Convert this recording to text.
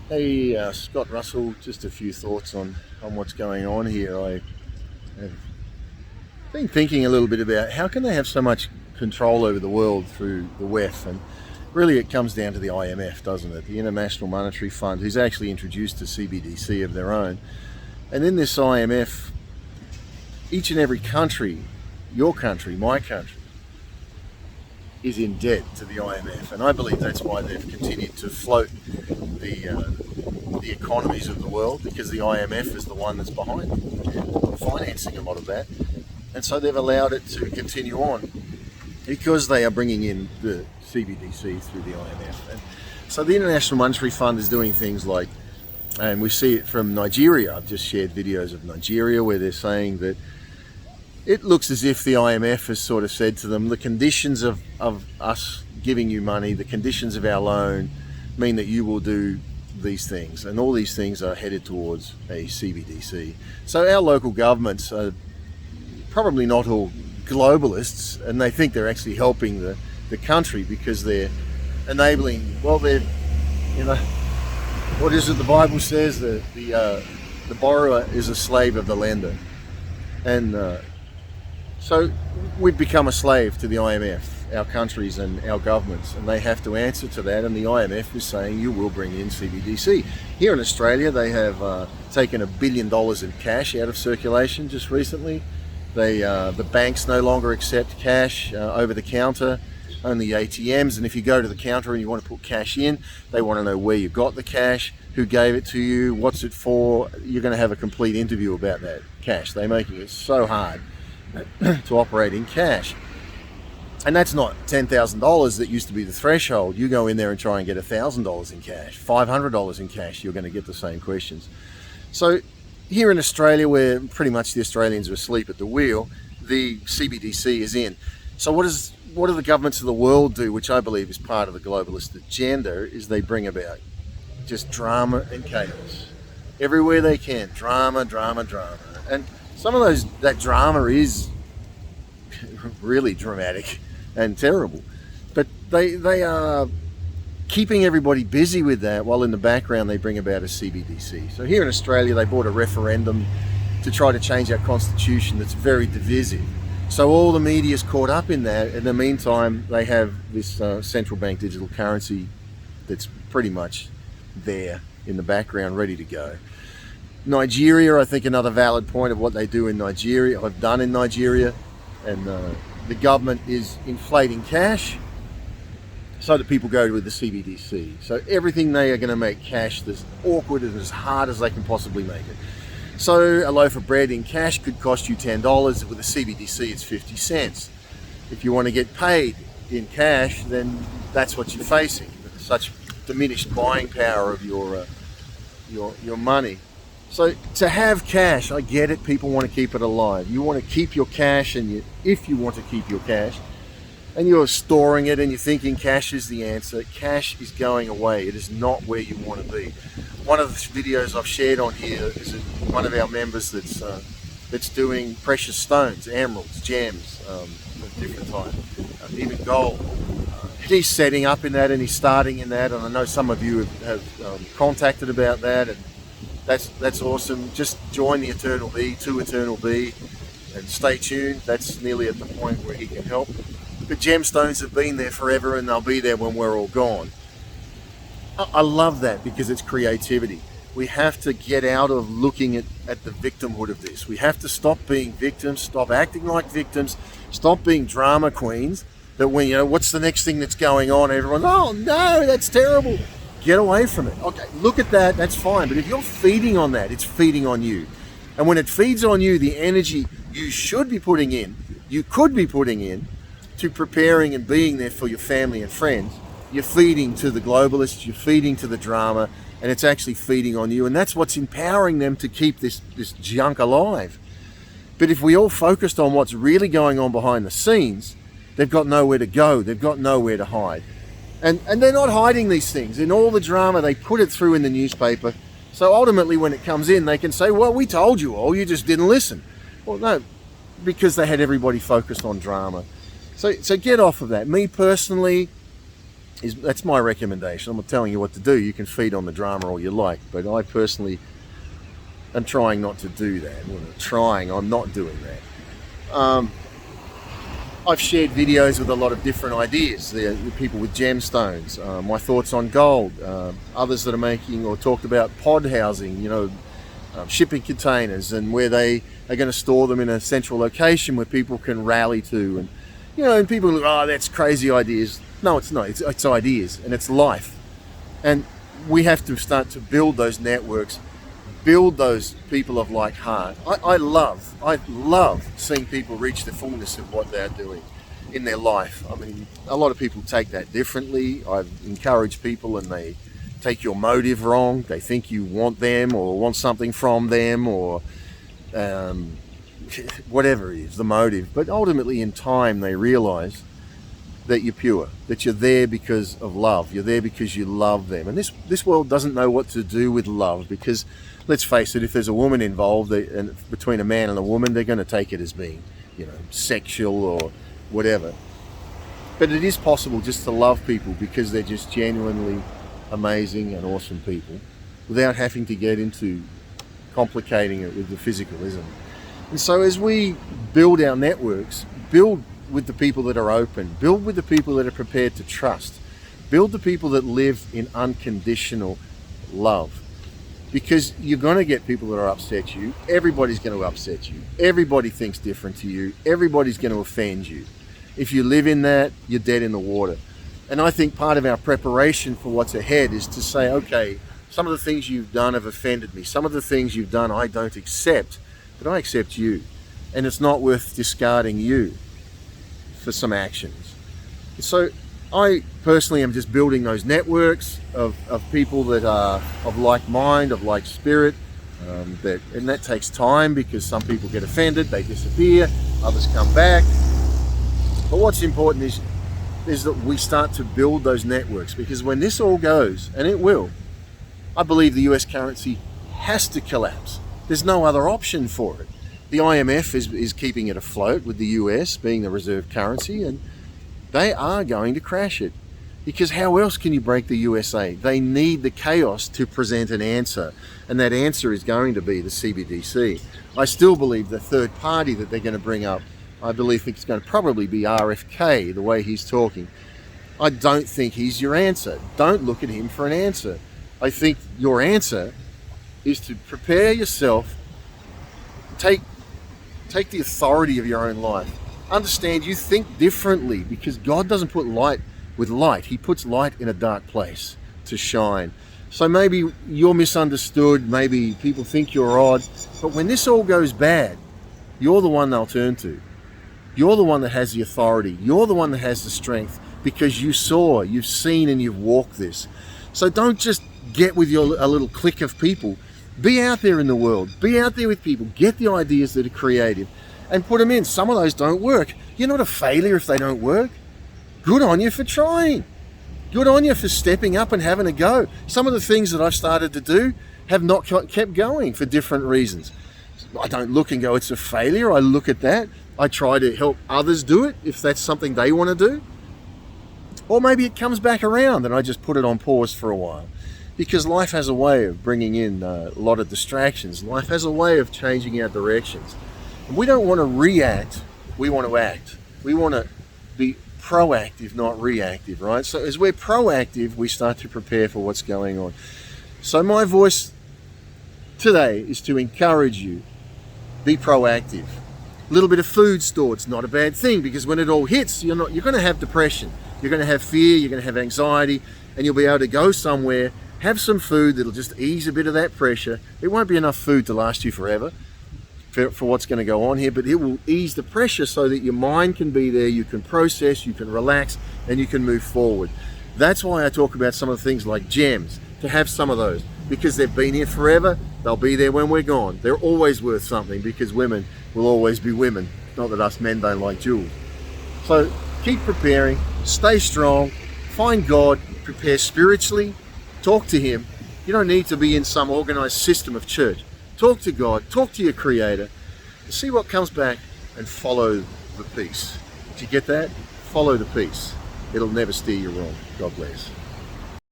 Hey, Scott Russell, just a few thoughts on what's going on here. I have been thinking a little bit about how can they have so much control over the world through the WEF, and really it comes down to the IMF, doesn't it? The International Monetary Fund, who's actually introduced a CBDC of their own. And in this IMF, each and every country, your country, my country, is in debt to the IMF, and I believe that's why they've continued to float the economies of the world, because the IMF is the one that's behind financing a lot of that, and so they've allowed it to continue on because they are bringing in the CBDC through the IMF. And so the International Monetary Fund is doing things like, and we see it from Nigeria. I've just shared videos of Nigeria where they're saying that it looks as if the IMF has sort of said to them, the conditions of us giving you money, the conditions of our loan mean that you will do these things, and all these things are headed towards a CBDC. So our local governments are probably not all globalists, and they think they're actually helping the country because they're enabling, well, they're, what is it the Bible says, the borrower is a slave of the lender. And so we've become a slave to the IMF, our countries and our governments, and they have to answer to that, and the IMF is saying you will bring in CBDC. Here in Australia, they have taken $1 billion in cash out of circulation just recently. The banks no longer accept cash over the counter, only ATMs, and if you go to the counter and you want to put cash in, they want to know where you got the cash, who gave it to you, what's it for. You're going to have a complete interview about that cash. They're making it so hard to operate in cash. And that's not $10,000 that used to be the threshold. You go in there and try and get $1,000 in cash, $500 in cash, you're going to get the same questions. So here in Australia, where pretty much the Australians are asleep at the wheel, the CBDC is in. So what do the governments of the world do, which I believe is part of the globalist agenda, is they bring about just drama and chaos. Everywhere they can, drama. And some of that drama is really dramatic and terrible, but they are keeping everybody busy with that, while in the background they bring about a CBDC. So here in Australia, they brought a referendum to try to change our constitution that's very divisive. So all the media's caught up in that. In the meantime, they have this central bank digital currency that's pretty much there in the background, ready to go. Nigeria, I think another valid point of what they do in Nigeria, I've done in Nigeria, and the government is inflating cash so that people go with the CBDC. So everything they are going to make cash as awkward and as hard as they can possibly make it. So a loaf of bread in cash could cost you $10. With a CBDC, it's 50 cents. If you want to get paid in cash, then that's what you're facing. Such diminished buying power of your money. So to have cash, I get it, people want to keep it alive. You want to keep your cash, and if you want to keep your cash, and you're storing it and you're thinking cash is the answer, cash is going away. It is not where you want to be. One of the videos I've shared on here is one of our members that's doing precious stones, emeralds, gems of different types, even gold. He's setting up in that and he's starting in that, and I know some of you have contacted about that, and that's awesome. Just join the Eternal B, to Eternal B, and stay tuned. That's nearly at the point where he can help. The gemstones have been there forever, and they'll be there when we're all gone. I love that because it's creativity. We have to get out of looking at the victimhood of this. We have to stop being victims, stop acting like victims, stop being drama queens. That when, what's the next thing that's going on? Everyone, oh no, that's terrible. Get away from it. Okay, look at that, that's fine. But if you're feeding on that, it's feeding on you. And when it feeds on you, the energy you should be putting in, you could be putting in, to preparing and being there for your family and friends, you're feeding to the globalists, you're feeding to the drama, and it's actually feeding on you. And that's what's empowering them to keep this junk alive. But if we all focused on what's really going on behind the scenes, they've got nowhere to go, they've got nowhere to hide. And they're not hiding these things. In all the drama, they put it through in the newspaper. So ultimately when it comes in, they can say, well, we told you all, you just didn't listen. Well, no, because they had everybody focused on drama. So get off of that. Me personally, That's my recommendation. I'm not telling you what to do. You can feed on the drama all you like, but I personally am trying not to do that. I'm not doing that. I've shared videos with a lot of different ideas. The people with gemstones, my thoughts on gold, others that are making or talked about pod housing, shipping containers, and where they are going to store them in a central location where people can rally to. And and people are like, oh, that's crazy ideas. No, it's not. It's ideas, and it's life. And we have to start to build those networks, build those people of like heart. I love seeing people reach the fullness of what they're doing in their life. I mean, a lot of people take that differently. I've encouraged people and they take your motive wrong. They think you want them or want something from them or whatever it is, the motive. But ultimately in time they realize that you're pure, that you're there because of love. You're there because you love them. And this world doesn't know what to do with love, because let's face it, if there's a woman involved and between a man and a woman, they're going to take it as being, sexual or whatever. But it is possible just to love people because they're just genuinely amazing and awesome people without having to get into complicating it with the physicalism. And so as we build our networks, build with the people that are open, build with the people that are prepared to trust, build the people that live in unconditional love. Because you're going to get people that are upset you. Everybody's going to upset you. Everybody thinks different to you. Everybody's going to offend you. If you live in that, you're dead in the water. And I think part of our preparation for what's ahead is to say, okay, some of the things you've done have offended me. Some of the things you've done I don't accept, but I accept you. And it's not worth discarding you for some actions. So I personally am just building those networks of people that are of like mind, of like spirit, and that takes time because some people get offended, they disappear, others come back. But what's important is that we start to build those networks, because when this all goes, and it will, I believe the US currency has to collapse. There's no other option for it. The IMF is keeping it afloat with the US being the reserve currency, and they are going to crash it. Because how else can you break the USA? They need the chaos to present an answer, and that answer is going to be the CBDC. I still believe the third party that they're going to bring up, I think it's going to probably be RFK, the way he's talking. I don't think he's your answer. Don't look at him for an answer. I think your answer is to prepare yourself, take the authority of your own life. Understand you think differently, because God doesn't put light with light. He puts light in a dark place to shine. So maybe you're misunderstood, maybe people think you're odd, but when this all goes bad, you're the one they'll turn to. You're the one that has the authority. You're the one that has the strength, because you've seen and you've walked this. So don't just get with a little clique of people. Be out there in the world. Be out there with people. Get the ideas that are creative and put them in. Some of those don't work. You're not a failure if they don't work. Good on you for trying. Good on you for stepping up and having a go. Some of the things that I've started to do have not kept going for different reasons. I don't look and go, it's a failure. I look at that. I try to help others do it if that's something they want to do. Or maybe it comes back around and I just put it on pause for a while. Because life has a way of bringing in a lot of distractions. Life has a way of changing our directions. And we don't want to react, we want to act. We want to be proactive, not reactive, right? So as we're proactive, we start to prepare for what's going on. So my voice today is to encourage you, be proactive. A little bit of food stored, it's not a bad thing, because when it all hits, you're going to have depression, you're going to have fear, you're going to have anxiety, and you'll be able to go somewhere, have some food that'll just ease a bit of that pressure. It won't be enough food to last you forever for what's going to go on here, but it will ease the pressure so that your mind can be there, you can process, you can relax, and you can move forward. That's why I talk about some of the things like gems, to have some of those, because they've been here forever, they'll be there when we're gone. They're always worth something, because women will always be women. Not that us men don't like jewels. So keep preparing, stay strong, find God, prepare spiritually, talk to Him. You don't need to be in some organized system of church. Talk to God, talk to your Creator, see what comes back, and follow the peace. Did you get that? Follow the peace. It'll never steer you wrong. God bless.